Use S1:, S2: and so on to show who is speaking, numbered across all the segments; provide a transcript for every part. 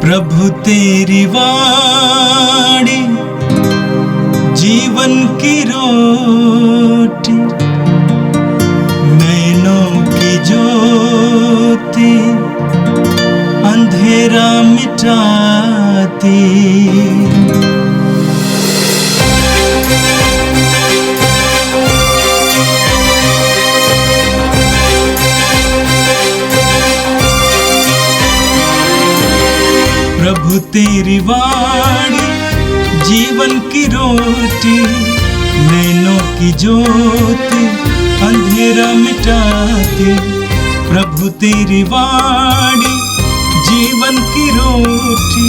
S1: प्रभु तेरी वाणी जीवन की रोटी, नैनों की ज्योति अंधेरा मिटाती। प्रभु तेरी वाणी जीवन की रोटी, नैनों की ज्योति अंधेरा मिटाती। प्रभु तेरी वाणी जीवन की रोटी,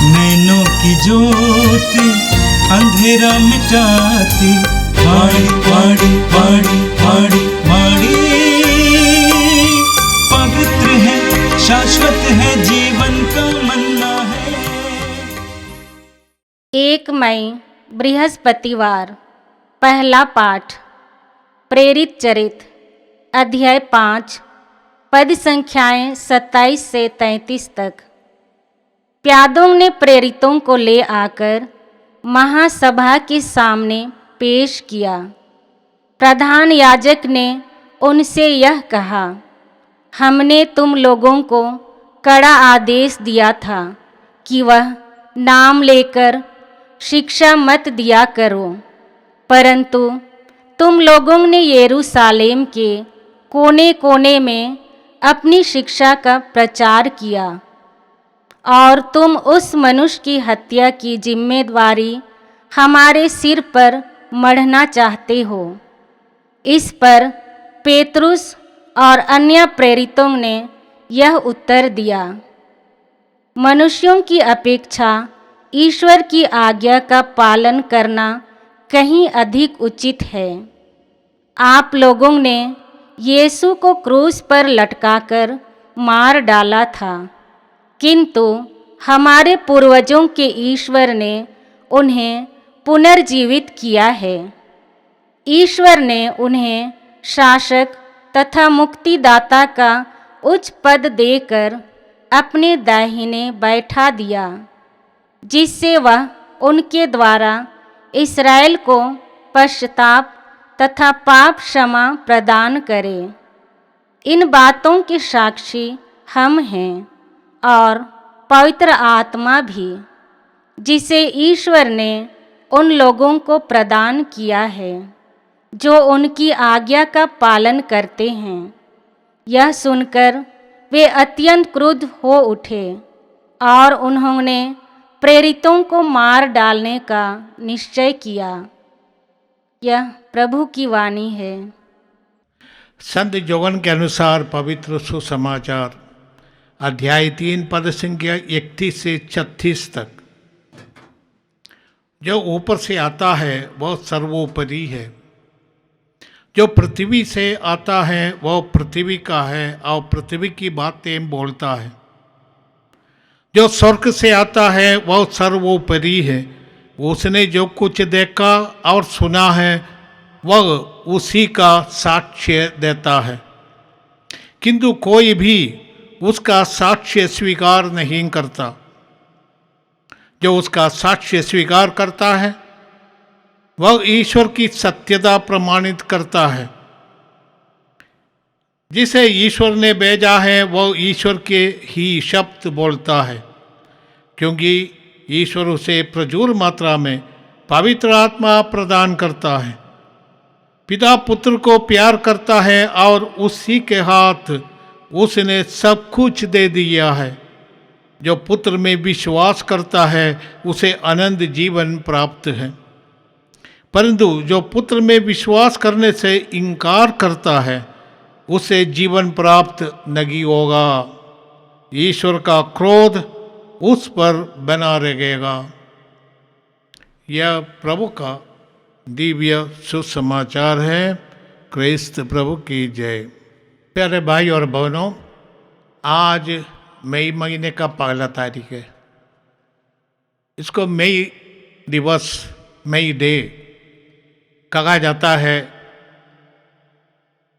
S1: नैनों की ज्योति अंधेरा मिटाती। वाणी वाणी वाणी वाणी वाणी पवित्र है, शाश्वत है, जीवन का मन्ना है।
S2: 1 मई बृहस्पतिवार। पहला पाठ प्रेरित चरित अध्याय 5 पद संख्याएं 27 से 33 तक। प्यादों ने प्रेरितों को ले आकर महासभा के सामने पेश किया। प्रधान याजक ने उनसे यह कहा, हमने तुम लोगों को कड़ा आदेश दिया था कि वह नाम लेकर शिक्षा मत दिया करो, परंतु तुम लोगों ने यरूशलेम के कोने कोने में अपनी शिक्षा का प्रचार किया और तुम उस मनुष्य की हत्या की जिम्मेदारी हमारे सिर पर मढ़ना चाहते हो। इस पर पेतरुस और अन्य प्रेरितों ने यह उत्तर दिया, मनुष्यों की अपेक्षा ईश्वर की आज्ञा का पालन करना कहीं अधिक उचित है। आप लोगों ने यीशु को क्रूस पर लटकाकर मार डाला था, किंतु हमारे पूर्वजों के ईश्वर ने उन्हें पुनर्जीवित किया है। ईश्वर ने उन्हें शासक तथा मुक्तिदाता का उच्च पद देकर अपने दाहिने बैठा दिया, जिससे वह उनके द्वारा इस्राएल को पश्चाताप तथा पाप क्षमा प्रदान करे। इन बातों के साक्षी हम हैं और पवित्र आत्मा भी, जिसे ईश्वर ने उन लोगों को प्रदान किया है जो उनकी आज्ञा का पालन करते हैं। यह सुनकर वे अत्यंत क्रुद्ध हो उठे और उन्होंने प्रेरितों को मार डालने का निश्चय किया। यह प्रभु की वाणी है।
S3: संत योहन के अनुसार पवित्र सुसमाचार अध्याय 3 पद संख्या 31 से 36 तक। जो ऊपर से आता है वह सर्वोपरि है, जो पृथ्वी से आता है वह पृथ्वी का है और पृथ्वी की बातें बोलता है। जो स्वर्ग से आता है वह सर्वोपरि है, उसने जो कुछ देखा और सुना है वह उसी का साक्ष्य देता है, किंतु कोई भी उसका साक्ष्य स्वीकार नहीं करता। जो उसका साक्ष्य स्वीकार करता है वह ईश्वर की सत्यता प्रमाणित करता है। जिसे ईश्वर ने भेजा है वह ईश्वर के ही शब्द बोलता है, क्योंकि ईश्वर उसे प्रचुर मात्रा में पवित्र आत्मा प्रदान करता है। पिता पुत्र को प्यार करता है और उसी के हाथ उसने सब कुछ दे दिया है। जो पुत्र में विश्वास करता है उसे अनंत जीवन प्राप्त है, परंतु जो पुत्र में विश्वास करने से इनकार करता है उसे जीवन प्राप्त नहीं होगा। ईश्वर का क्रोध उस पर बना रहेगा। यह प्रभु का दिव्य सुसमाचार है। क्रिस्त प्रभु की जय। प्यारे भाई और बहनों, आज मई महीने का पहला तारीख है। इसको मई दिवस, मई डे कहा जाता है।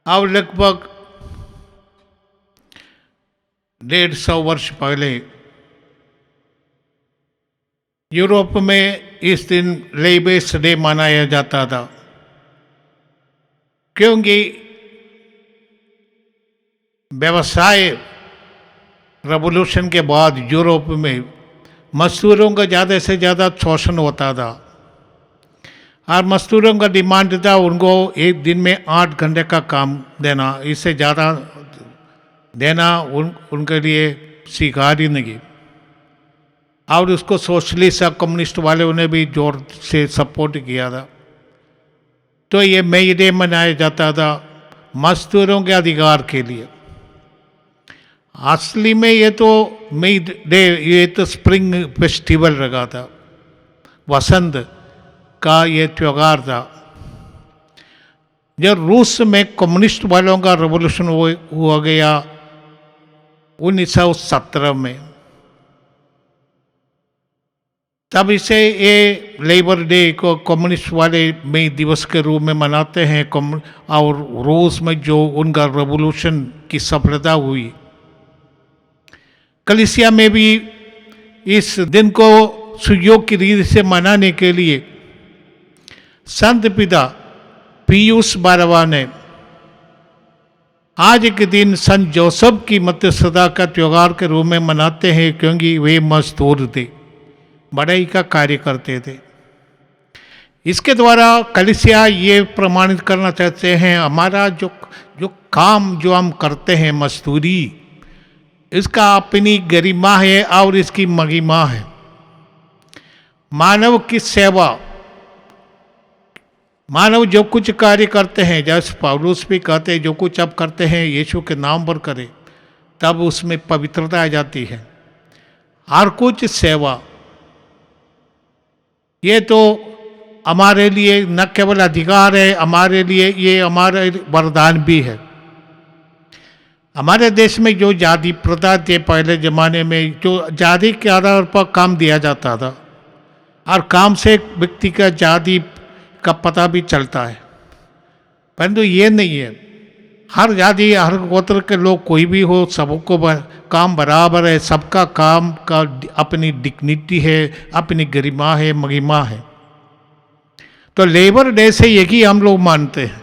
S3: अब लगभग 150 वर्ष पहले यूरोप में इस दिन लेबर्स डे मनाया जाता था, क्योंकि व्यवसाय रेवोल्यूशन के बाद यूरोप में मजदूरों का ज़्यादा से ज़्यादा शोषण होता था और मजदूरों का डिमांड था उनको एक दिन में 8 घंटे का काम देना, इससे ज़्यादा देना उनके लिए स्वीकार ही नहीं। और उसको सोशलिस्ट और कम्युनिस्ट वालों ने भी जोर से सपोर्ट किया था। तो ये मई डे मनाया जाता था मजदूरों के अधिकार के लिए। असली में ये तो मई डे, ये तो स्प्रिंग फेस्टिवल रखा था, वसंत का ये त्यौहार था। जब रूस में कम्युनिस्ट वालों का रेवोल्यूशन हुआ गया 1917 में, तब इसे ये लेबर डे को कम्युनिस्ट वाले मई दिवस के रूप में मनाते हैं। और रूस में जो उनका रेवोल्यूशन की सफलता हुई, कलीसिया में भी इस दिन को सुयोग की रीत से मनाने के लिए संत पिता पियूस 12वां ने आज के दिन संत जोसेफ की मध्यस्थता का त्यौहार के रूप में मनाते हैं, क्योंकि वे मजदूर थे, बढ़ाई का कार्य करते थे। इसके द्वारा कलीसिया ये प्रमाणित करना चाहते हैं हमारा जो काम जो हम करते हैं मजदूरी, इसका अपनी गरिमा है और इसकी महिमा है। मानव की सेवा, मानव जो कुछ कार्य करते हैं, जैसे पौलुस भी कहते हैं जो कुछ अब करते हैं यीशु के नाम पर करें, तब उसमें पवित्रता आ जाती है। हर कुछ सेवा ये तो हमारे लिए न केवल अधिकार है, हमारे लिए ये हमारा वरदान भी है। हमारे देश में जो जाति प्रथा थे पहले ज़माने में, जो जाति के आधार पर काम दिया जाता था और काम से व्यक्ति का जाति का पता भी चलता है, परंतु ये नहीं है। हर जाति हर गोत्र के लोग कोई भी हो, सबको काम बराबर है, सबका काम का अपनी डिग्निटी है, अपनी गरिमा है, महिमा है। तो लेबर डे से यही हम लोग मानते हैं,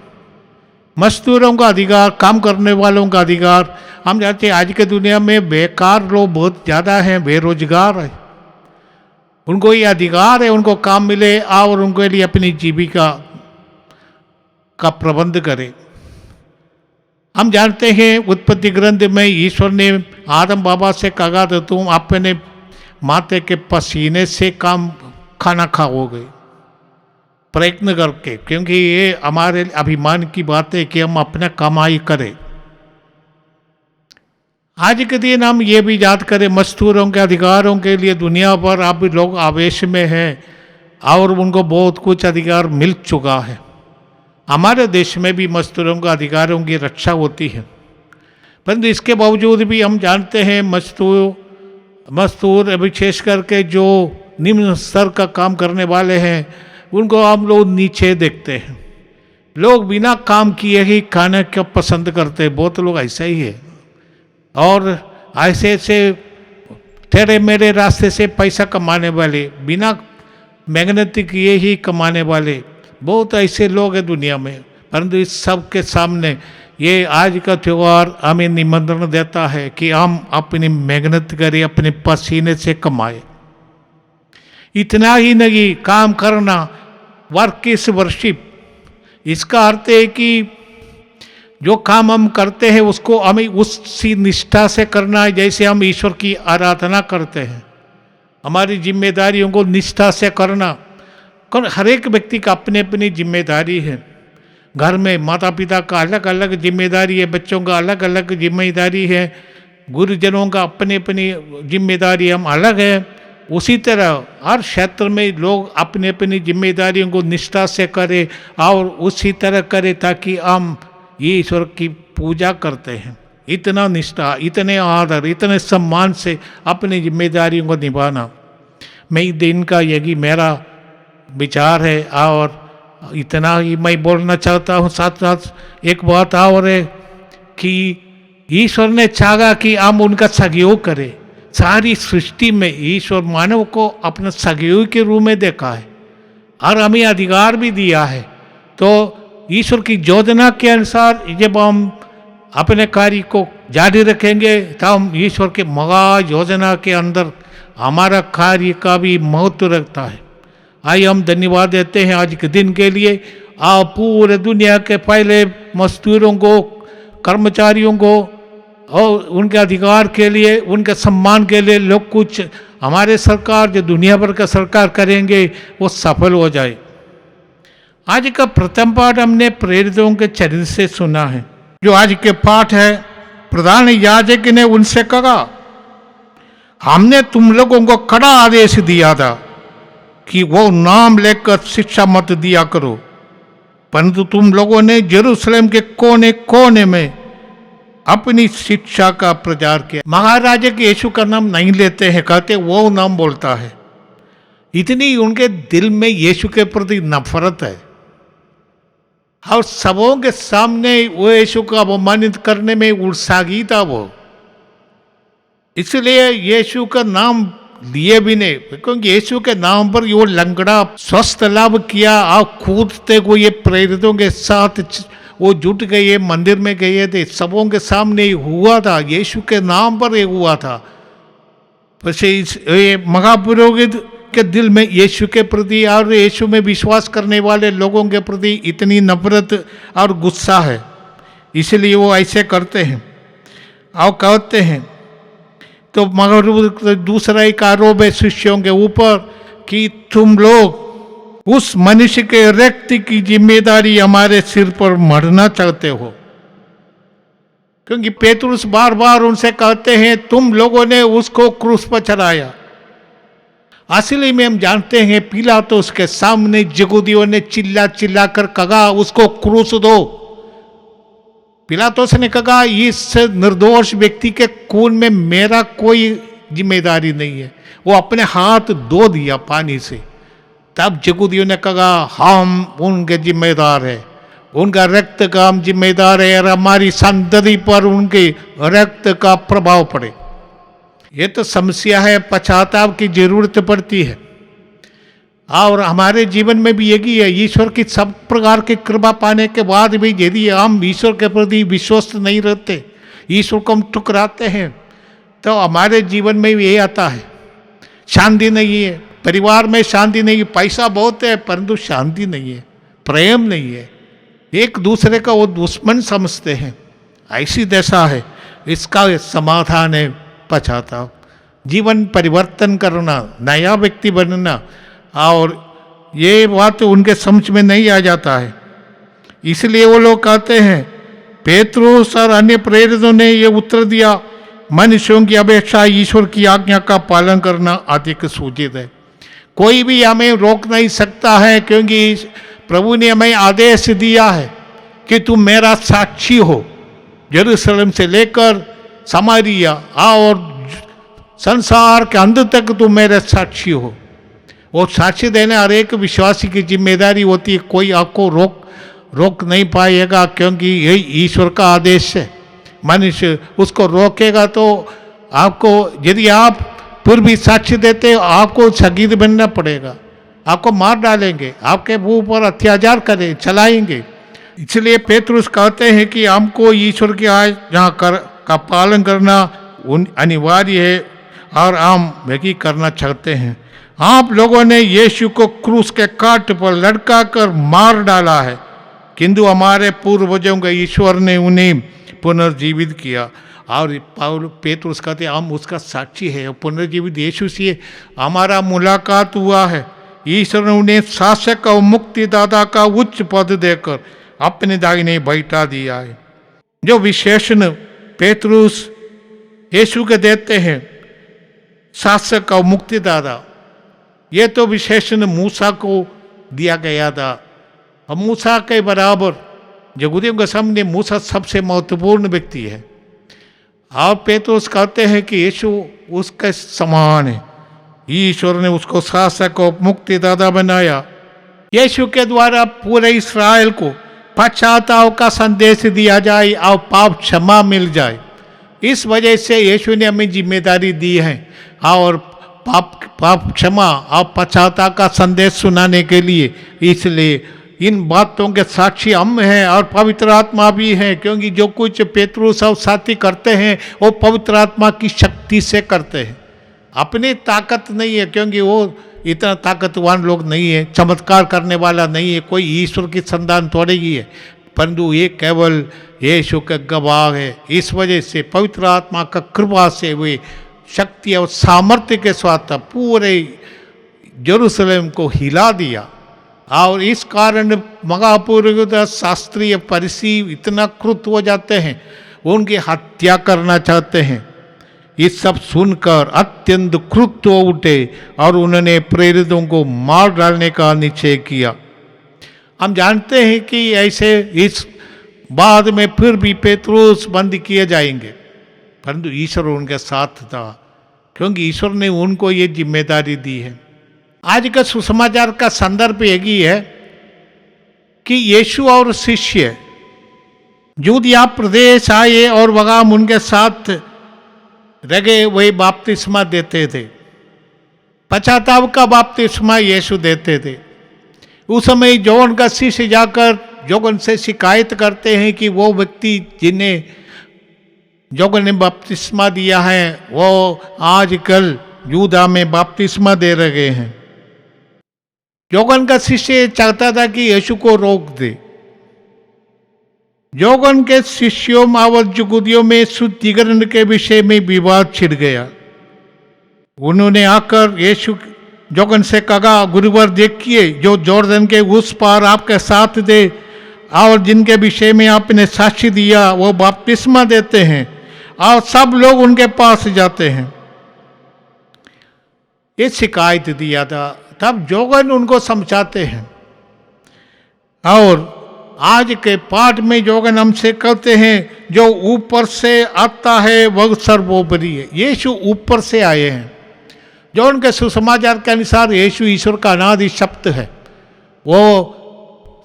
S3: मजदूरों का अधिकार, काम करने वालों का अधिकार। हम जानते हैं आज के दुनिया में बेकार लोग बहुत ज़्यादा हैं, बेरोजगार है, उनको ये अधिकार है उनको काम मिले और उनके लिए अपनी जीविका का प्रबंध करे। हम जानते हैं उत्पत्ति ग्रंथ में ईश्वर ने आदम बाबा से कहा था तुम अपने माथे के पसीने से खाना खाओगे, प्रयत्न करके, क्योंकि ये हमारे अभिमान की बात है कि हम अपना कमाई करें। आज के दिन हम ये भी याद करें मजदूरों के अधिकारों के लिए दुनिया भर अब लोग आवेश में हैं और उनको बहुत कुछ अधिकार मिल चुका है। हमारे देश में भी मजदूरों के अधिकारों की रक्षा होती है, परंतु इसके बावजूद भी हम जानते हैं मजदूर विशेष करके जो निम्न स्तर का काम करने वाले हैं उनको हम लोग नीचे देखते हैं। लोग बिना काम किए ही खाने को पसंद करते हैं, बहुत लोग ऐसा ही है। और ऐसे से टेढ़े मेढ़े रास्ते से पैसा कमाने वाले, बिना मेहनत किए ही कमाने वाले बहुत ऐसे लोग हैं दुनिया में। परंतु इस सब के सामने ये आज का त्यौहार हमें निमंत्रण देता है कि हम अपनी मेहनत करें, अपने पसीने से कमाएं। इतना ही नहीं, काम करना, वर्क इज वर्शिप, इसका अर्थ है कि जो काम हम करते हैं उसको हमें उसी निष्ठा से करना है जैसे हम ईश्वर की आराधना करते हैं। हमारी जिम्मेदारियों को निष्ठा से करना, हर एक व्यक्ति का अपनी अपनी जिम्मेदारी है। घर में माता पिता का अलग अलग जिम्मेदारी है, बच्चों का अलग अलग जिम्मेदारी है, गुरुजनों का अपनी अपनी जिम्मेदारी हम अलग है। उसी तरह हर क्षेत्र में लोग अपनी अपनी जिम्मेदारियों को निष्ठा से करें और उसी तरह करें ताकि हम ये ईश्वर की पूजा करते हैं। इतना निष्ठा, इतने आदर, इतने सम्मान से अपनी जिम्मेदारियों को निभाना, मैं दिन का यही मेरा विचार है। और इतना ही मैं बोलना चाहता हूँ। साथ साथ एक बात और है कि ईश्वर ने चाहा कि हम उनका सहयोग करें, सारी सृष्टि में ईश्वर मानव को अपने सहयोगी के रूप में देखा है और हमें अधिकार भी दिया है। तो ईश्वर की योजना के अनुसार जब हम अपने कार्य को जारी रखेंगे तो हम ईश्वर के महा योजना के अंदर हमारा कार्य का भी महत्व रखता है। आइए हम धन्यवाद देते हैं आज के दिन के लिए। आप पूरे दुनिया के पहले मजदूरों को, कर्मचारियों को और उनके अधिकार के लिए, उनके सम्मान के लिए लोग कुछ हमारे सरकार जो दुनिया भर का सरकार करेंगे वो सफल हो जाए। आज का प्रथम पाठ हमने प्रेरितों के चरित्र से सुना है। जो आज के पाठ है, प्रधान याजक ने उनसे कहा, हमने तुम लोगों को कड़ा आदेश दिया था कि वो नाम लेकर शिक्षा मत दिया करो, परंतु तुम लोगों ने यरूशलेम के कोने कोने में अपनी शिक्षा का प्रचार किया। महाराजा के यीशु का नाम नहीं लेते हैं, कहते वो नाम बोलता है। इतनी उनके दिल में यीशु के प्रति नफरत है और सबों के सामने वो यीशु को अपमानित करने में उत्साही था वो। इसलिए यीशु का नाम लिए भी नहीं, क्योंकि यीशु के नाम पर वो लंगड़ा स्वस्थ लाभ किया और कूदते को ये प्रेरितों के साथ वो जुट गए, मंदिर में गए थे, सबों के सामने हुआ था, यीशु के नाम पर ये हुआ था। ये महापुरोहित के दिल में यीशु के प्रति और यीशु में विश्वास करने वाले लोगों के प्रति इतनी नफरत और गुस्सा है, इसलिए वो ऐसे करते हैं और कहते हैं। तो मगर दूसरा एक आरोप है शिष्यों के ऊपर कि तुम लोग उस मनुष्य के रक्त की जिम्मेदारी हमारे सिर पर मढ़ना चाहते हो, क्योंकि पेतरुस बार बार उनसे कहते हैं तुम लोगों ने उसको क्रूस पर चढ़ाया। असली में हम जानते हैं पिलातुस के सामने यहूदियों ने चिल्ला चिल्ला कर कहा उसको क्रूस दो। पिलातुस ने कहा इस निर्दोष व्यक्ति के खून में मेरा कोई जिम्मेदारी नहीं है। वो अपने हाथ धो दिया पानी से। तब यहूदियों ने कहा हम उनके जिम्मेदार हैं, उनका रक्त का हम जिम्मेदार है और हमारी संतति पर उनके रक्त का प्रभाव पड़े। ये तो समस्या है, पश्चाताप की जरूरत पड़ती है। और हमारे जीवन में भी यही है, ईश्वर की सब प्रकार की कृपा पाने के बाद भी यदि हम ईश्वर के प्रति विश्वस्त नहीं रहते, ईश्वर को हम ठुकराते हैं, तो हमारे जीवन में भी ये आता है, शांति नहीं है, परिवार में शांति नहीं है, पैसा बहुत है परंतु शांति नहीं है, प्रेम नहीं है, एक दूसरे का वो दुश्मन समझते हैं। ऐसी दशा है। इसका समाधान है पश्चाताप, जीवन परिवर्तन करना, नया व्यक्ति बनना। और ये बात उनके समझ में नहीं आ जाता है, इसलिए वो लोग कहते हैं। पेतरुस और अन्य प्रेरितों ने ये उत्तर दिया, मनुष्यों की अपेक्षा ईश्वर की आज्ञा का पालन करना अधिक सूचित है। कोई भी हमें रोक नहीं सकता है, क्योंकि प्रभु ने हमें आदेश दिया है कि तुम मेरा साक्षी हो, यरूशलेम से लेकर समारिया और संसार के अंत तक तुम मेरे साक्षी हो। वो साक्षी देने हर एक विश्वासी की जिम्मेदारी होती है। कोई आपको रोक नहीं पाएगा, क्योंकि यही ईश्वर का आदेश है। मनुष्य उसको रोकेगा तो आपको, यदि आप फिर भी साक्षी देते हो, आपको शहीद बनना पड़ेगा, आपको मार डालेंगे, आपके ऊपर अत्याचार करें, चलाएंगे। इसलिए पेतरुस कहते हैं कि हमको ईश्वर की आज्ञा का पालन करना अनिवार्य है और हम वही करना चाहते हैं। आप लोगों ने यीशु को क्रूस के काट पर लटका कर मार डाला है, किंतु हमारे पूर्वजों के ईश्वर ने उन्हें पुनर्जीवित किया। और पेतरुस कहते हम उसका साक्षी है, पुनर्जीवित यीशु से हमारा मुलाकात हुआ है। ईश्वर ने उन्हें शासक और मुक्तिदाता का उच्च पद देकर अपने दाहिने बैठा दिया है। जो विशेषण पेतरुस यीशु के देते हैं, शासक और मुक्तिदाता, ये तो विशेषण मूसा को दिया गया था। और मूसा के बराबर यहूदियों के सामने मूसा सबसे महत्वपूर्ण व्यक्ति है। और पेतरुस कहते हैं कि यीशु उसके समान है। ईश्वर ने उसको शासक और मुक्तिदाता बनाया। यीशु के द्वारा पूरे इस्राएल को पश्चाताप का संदेश दिया जाए और पाप क्षमा मिल जाए। इस वजह से यीशु ने हमें जिम्मेदारी दी है और पाप क्षमा और पश्चाताप का संदेश सुनाने के लिए। इसलिए इन बातों के साक्षी हम हैं और पवित्र आत्मा भी हैं, क्योंकि जो कुछ पेतरुस और साथी करते हैं वो पवित्र आत्मा की शक्ति से करते हैं। अपनी ताकत नहीं है, क्योंकि वो इतना ताकतवान लोग नहीं है, चमत्कार करने वाला नहीं है, कोई ईश्वर की संतान थोड़ी ही है, परंतु ये केवल यीशु का गवाह है। इस वजह से पवित्र आत्मा का कृपा से वे शक्ति और सामर्थ्य के साथ पूरे यरूशलेम को हिला दिया। और इस कारण महापुरोहित शास्त्रीय फरीसी इतना क्रुद्ध हो जाते हैं, उनकी हत्या करना चाहते हैं। ये सब सुनकर अत्यंत क्रुद्ध हो उठे और उन्होंने प्रेरितों को मार डालने का निश्चय किया। हम जानते हैं कि ऐसे इस बाद में फिर भी पेतरुस बंद किए जाएंगे, परंतु ईश्वर उनके साथ था, क्योंकि ईश्वर ने उनको ये जिम्मेदारी दी है। आज का सुसमाचार का संदर्भ यही है कि यीशु और शिष्य यूदया प्रदेश आए और वहां उनके साथ रह गए, वही बपतिस्मा देते थे। पश्चाताप का बपतिस्मा यीशु देते थे। उस समय जॉन का शिष्य जाकर जॉन से शिकायत करते हैं कि वो व्यक्ति जिन्हें जॉन ने बपतिस्मा दिया है वो आजकल यूदा में बपतिस्मा दे रहे हैं। जॉन का शिष्य चाहता था कि यीशु को रोक दे। जॉन के शिष्यों और यहूदियों में शुद्धिकरण के विषय में विवाद छिड़ गया। उन्होंने आकर यीशु जॉन से कहा, गुरुवर देखिए, जो जॉर्डन के उस पार आपके साथ थे और जिनके विषय में आपने साक्ष्य दिया वो बपतिस्मा देते हैं और सब लोग उनके पास जाते हैं। ये शिकायत दिया था। तब जॉन उनको समझाते हैं और आज के पाठ में जॉन हमसे कहते हैं जो ऊपर से आता है वह सर्वोपरि है। यीशु ऊपर से आए हैं। जॉन के सुसमाचार के अनुसार यीशु ईश्वर का अनादि शब्द है। वो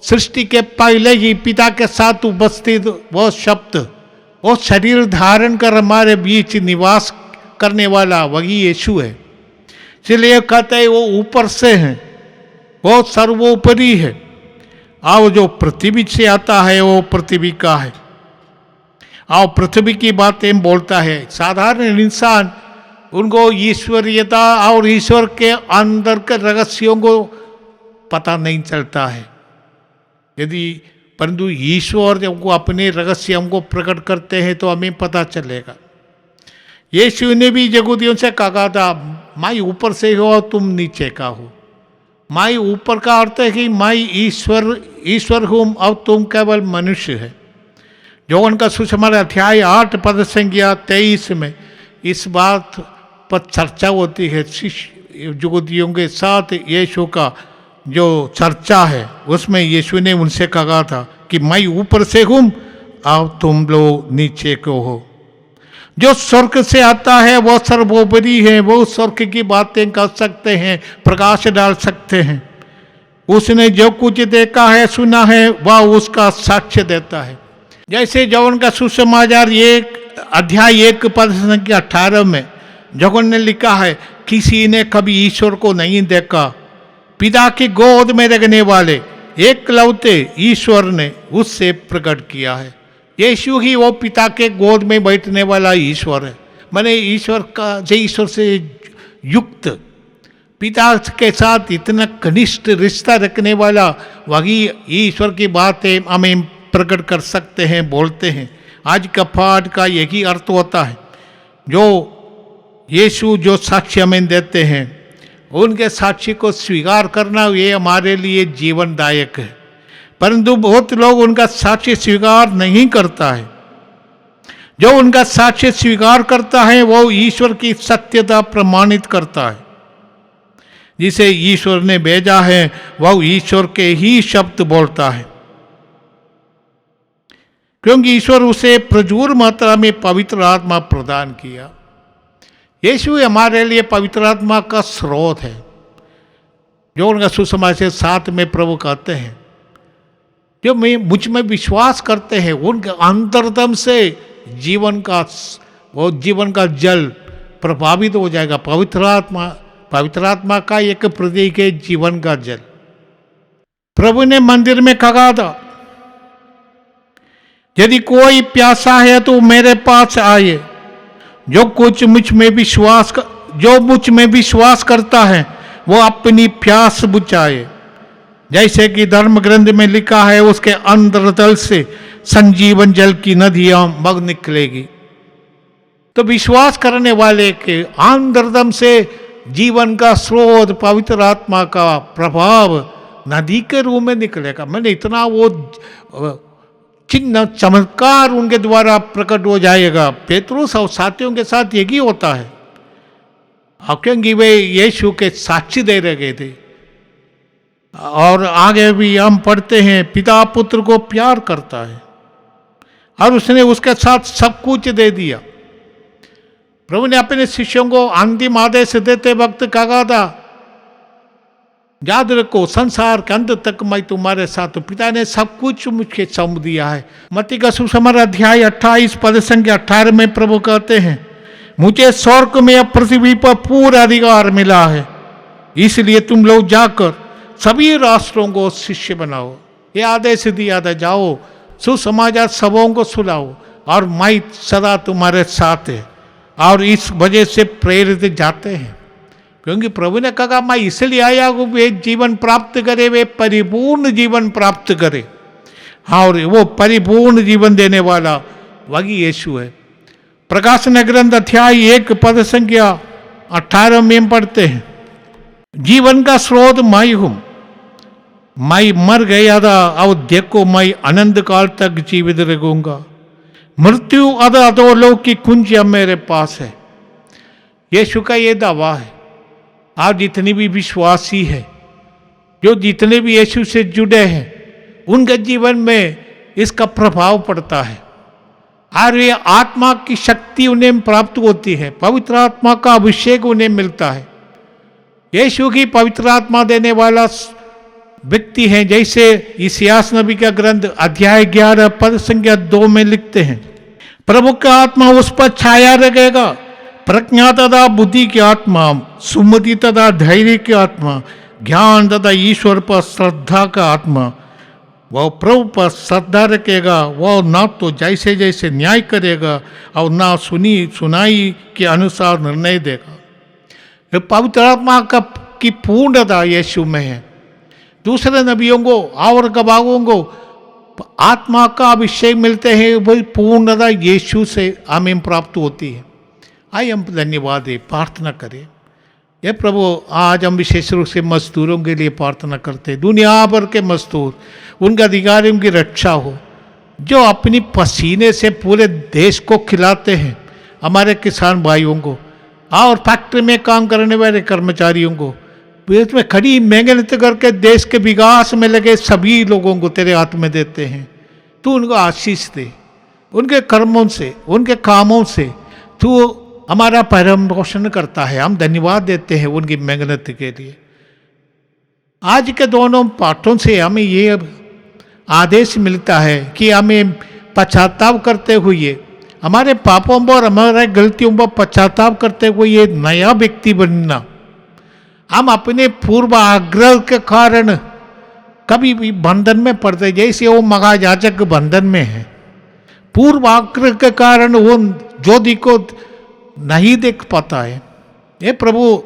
S3: सृष्टि के पहले ही पिता के साथ उपस्थित वो शब्द, वो शरीर धारण कर हमारे बीच निवास करने वाला वही यीशु है। इसलिए कहते हैं वो ऊपर से है, वो सर्वोपरि है। और जो पृथ्वी से आता है वो पृथ्वी का है और पृथ्वी की बातें बोलता है। साधारण इंसान उनको ईश्वरीयता और ईश्वर के अंदर के रहस्यों को पता नहीं चलता है। यदि परंतु ईश्वर जब वो अपने रहस्यों को प्रकट करते हैं तो हमें पता चलेगा। यीशु ने भी यहूदियों से कहा था, मैं ऊपर से हो और तुम नीचे का हो। मैं ऊपर का अर्थ है कि मैं ईश्वर हूँ और तुम केवल मनुष्य है। जॉन का सुसमाचार अध्याय 8 पद संख्या 23 में इस बात पर चर्चा होती है। यहूदियों के साथ यीशु का जो चर्चा है उसमें यीशु ने उनसे कहा था कि मैं ऊपर से हूँ और तुम लोग नीचे को हो। जो स्वर्ग से आता है वो सर्वोपरि है। वो स्वर्ग की बातें कर सकते हैं, प्रकाश डाल सकते हैं। उसने जो कुछ देखा है सुना है वह उसका साक्ष्य देता है। जैसे जॉन का सुसमाचार 1 अध्याय 1 पद संख्या 18 में जॉन ने लिखा है, किसी ने कभी ईश्वर को नहीं देखा, पिता की गोद में रहने वाले एकलौते ईश्वर ने उससे प्रकट किया है। यीशु ही वो पिता के गोद में बैठने वाला ईश्वर है। मैंने ईश्वर से युक्त पिता के साथ इतना घनिष्ठ रिश्ता रखने वाला वही ईश्वर की बातें हमें प्रकट कर सकते हैं, बोलते हैं। आज का पाठ का यही अर्थ होता है। जो यीशु जो साक्ष्य हमें देते हैं उनके साक्ष्य को स्वीकार करना ये हमारे लिए जीवनदायक है। परंतु बहुत लोग उनका साक्ष्य स्वीकार नहीं करता है। जो उनका साक्ष्य स्वीकार करता है वो ईश्वर की सत्यता प्रमाणित करता है। जिसे ईश्वर ने भेजा है वह ईश्वर के ही शब्द बोलता है, क्योंकि ईश्वर उसे प्रचुर मात्रा में पवित्र आत्मा प्रदान किया। यीशु हमारे लिए पवित्र आत्मा का स्रोत है। जो उनका सुसमाचार 7 में प्रभु कहते हैं, जो मुझ में विश्वास करते हैं उनके अंतरतम से जीवन का वो जीवन का जल प्रभावित हो जाएगा। पवित्र आत्मा का एक प्रतीक है जीवन का जल। प्रभु ने मंदिर में कहा था, यदि कोई प्यासा है तो मेरे पास आए, जो मुझ में विश्वास करता है वो अपनी प्यास बुझाए। जैसे कि धर्म ग्रंथ में लिखा है, उसके अंतर्तल से संजीवन जल की नदियां बग निकलेगी। तो विश्वास करने वाले के अंतर्दम से जीवन का स्रोत, पवित्र आत्मा का प्रभाव नदी के रूप में निकलेगा। मैंने इतना वो चिन्ह चमत्कार उनके द्वारा प्रकट हो जाएगा। पेतरुस और साथियों के साथ यही होता है, क्योंकि वे यीशु के साक्षी दे रहे थे। और आगे भी हम पढ़ते हैं, पिता पुत्र को प्यार करता है और उसने उसके साथ सब कुछ दे दिया। प्रभु ने अपने शिष्यों को अंतिम आदेश देते वक्त कहा था, याद रखो संसार के अंत तक मैं तुम्हारे साथ हूं। पिता ने सब कुछ मुझे सौंप दिया है। मत्ती का सुसमाचार अध्याय 28 पद संख्या 18 में प्रभु कहते हैं, मुझे स्वर्ग में और पृथ्वी पर पूरा अधिकार मिला है, इसलिए तुम लोग जाकर सभी राष्ट्रों को शिष्य बनाओ। ये आदेश दिया था, जाओ सुसमाचार सबों को सुनाओ और मैं सदा तुम्हारे साथ है। और इस वजह से प्रेरित जाते हैं, क्योंकि प्रभु ने कहा मैं इसलिए आया हूं वे जीवन प्राप्त करे, वे परिपूर्ण जीवन प्राप्त करे। और वो परिपूर्ण जीवन देने वाला वही यीशु है। प्रकाशन ग्रंथ अध्याय 1 पद संख्या 18 में पढ़ते हैं, जीवन का स्रोत मैं हूं, मैं मर गया था और देखो मैं अनंत काल तक जीवित रहूंगा। मृत्यु अधोलोक की कुंजियां मेरे पास है। यीशु का ये दावा है। आज जितने भी विश्वासी है, जो जितने भी यीशु से जुड़े हैं, उनके जीवन में इसका प्रभाव पड़ता है और ये आत्मा की शक्ति उन्हें प्राप्त होती है। पवित्र आत्मा का अभिषेक उन्हें मिलता है। यीशु की पवित्र आत्मा देने वाला व्यक्ति है, जैसे इसायास नबी का ग्रंथ अध्याय 11 पद संख्या 2 में लिखते हैं, प्रभु का आत्मा उस पर छाया रहेगा, प्रज्ञा तथा बुद्धि की आत्मा, सुमति तथा धैर्य की आत्मा, ज्ञान तथा ईश्वर पर श्रद्धा का आत्मा। वह प्रभु पर श्रद्धा रखेगा, वह ना तो जैसे जैसे न्याय करेगा और ना सुनाई के अनुसार निर्णय देगा। पवित्र आत्मा की पूर्णता यीशु में है। दूसरे नबियों को और गवाहों को आत्मा का अभिषेक मिलते हैं, वही पूर्णता यीशु से हमें प्राप्त होती है। आइए हम धन्यवाद दें, प्रार्थना करें। ये प्रभु आज हम विशेष रूप से मजदूरों के लिए प्रार्थना करते हैं। दुनिया भर के मजदूर, उनके अधिकारियों की रक्षा हो, जो अपनी पसीने से पूरे देश को खिलाते हैं। हमारे किसान भाइयों को और फैक्ट्री में काम करने वाले कर्मचारियों को, इसमें खड़ी मेहनत करके देश के विकास में लगे सभी लोगों को तेरे हाथ में देते हैं। तू उनको आशीष दे, उनके कर्मों से, उनके कामों से तू हमारा परम रोशन करता है। हम धन्यवाद देते हैं उनकी मेहनत के लिए। आज के दोनों पाठों से हमें ये आदेश मिलता है कि हमें पश्चाताप करते हुए, हमारे पापों पर, हमारे गलतियों पर पश्चाताप करते हुए ये नया व्यक्ति बनना। हम अपने पूर्व आग्रह के कारण कभी भी बंधन में पड़ते, जैसे वो महायाजक बंधन में है। पूर्व आग्रह के कारण वो ज्योति को नहीं देख पाता है। ये प्रभु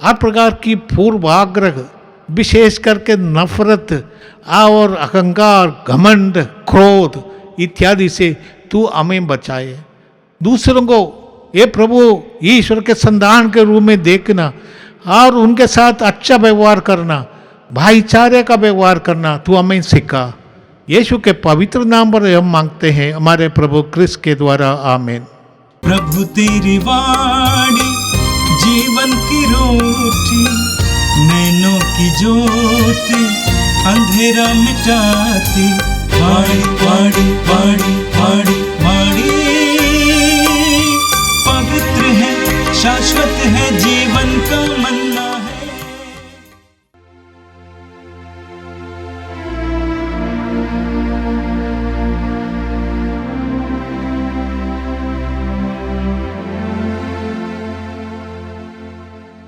S3: हर प्रकार की पूर्व आग्रह, विशेष करके नफरत और अहंकार, घमंड, क्रोध इत्यादि से तू हमें बचाए। दूसरों को ये प्रभु ईश्वर के संतान के रूप में देखना और उनके साथ अच्छा व्यवहार करना, भाईचारे का व्यवहार करना तू हमें सिखा। यीशु के पवित्र नाम पर हम मांगते हैं, हमारे प्रभु क्रिस्त के द्वारा, आमीन।
S1: प्रभु तेरी वाणी जीवन की रोटी, नैनों की ज्योति अंधेरा मिटाती। वाणी वाणी वाणी वाणी वाणी पवित्र है, शाश्वत है जीवन का मन्ना।